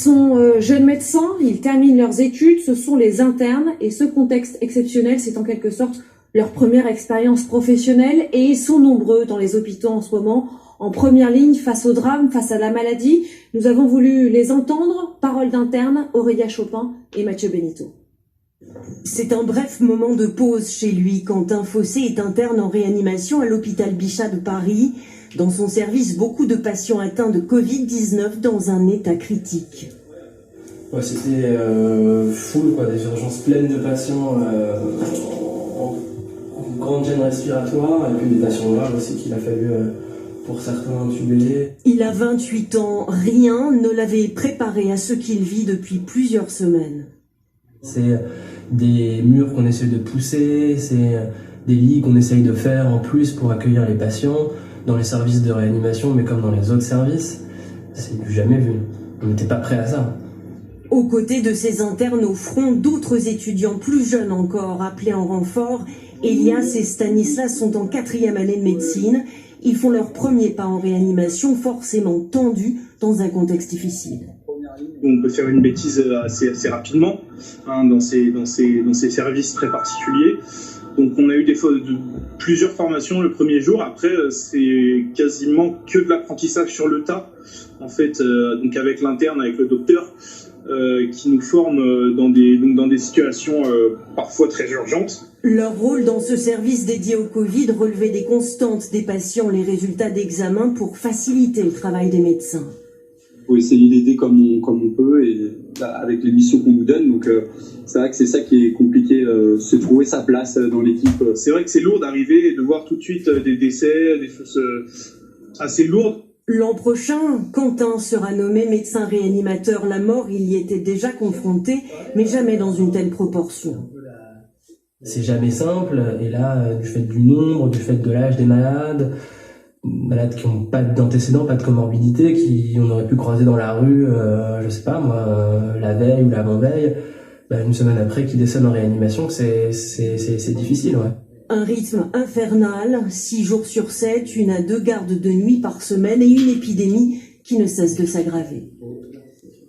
sont jeunes médecins, ils terminent leurs études, ce sont les internes, et ce contexte exceptionnel, c'est en quelque sorte leur première expérience professionnelle, et ils sont nombreux dans les hôpitaux en ce moment, en première ligne face au drame, face à la maladie. Nous avons voulu les entendre, paroles d'internes, Aurélia Chopin et Mathieu Benito. C'est un bref moment de pause chez lui. Quentin Fossé est interne en réanimation à l'hôpital Bichat de Paris. Dans son service, beaucoup de patients atteints de Covid-19 dans un état critique. Ouais, c'était full, quoi, des urgences pleines de patients en grande gêne respiratoire, et puis des patients graves aussi qu'il a fallu, pour certains, intuber. Il a 28 ans. Rien ne l'avait préparé à ce qu'il vit depuis plusieurs semaines. C'est des murs qu'on essaye de pousser, c'est des lits qu'on essaye de faire en plus pour accueillir les patients dans les services de réanimation, mais comme dans les autres services, c'est du jamais vu. On n'était pas prêt à ça. Aux côtés de ces internes au front, d'autres étudiants plus jeunes encore appelés en renfort, Elias et Stanislas sont en 4e année de médecine. Ils font leur premier pas en réanimation, forcément tendus dans un contexte difficile. On peut faire une bêtise assez rapidement dans ces services très particuliers. Donc on a eu plusieurs formations le premier jour. Après, c'est quasiment que de l'apprentissage sur le tas, en fait, donc avec l'interne, avec le docteur, qui nous forme dans des situations parfois très urgentes. Leur rôle dans ce service dédié au Covid, relever des constantes des patients, les résultats d'examen pour faciliter le travail des médecins. Il faut essayer d'aider comme on peut et avec les missions qu'on nous donne. Donc c'est vrai que c'est ça qui est compliqué, se trouver sa place dans l'équipe. C'est vrai que c'est lourd d'arriver et de voir tout de suite des décès, des choses assez lourdes. L'an prochain, Quentin sera nommé médecin réanimateur. La mort, il y était déjà confronté, mais jamais dans une telle proportion. C'est jamais simple, et là, du fait du nombre, du fait de l'âge des malades qui n'ont pas d'antécédents, pas de comorbidité, on aurait pu croiser dans la rue, je sais pas moi, la veille ou l'avant-veille, une semaine après, qui décèdent en réanimation, c'est difficile, ouais. Un rythme infernal, 6 jours sur 7, 1 à 2 gardes de nuit par semaine et une épidémie qui ne cesse de s'aggraver.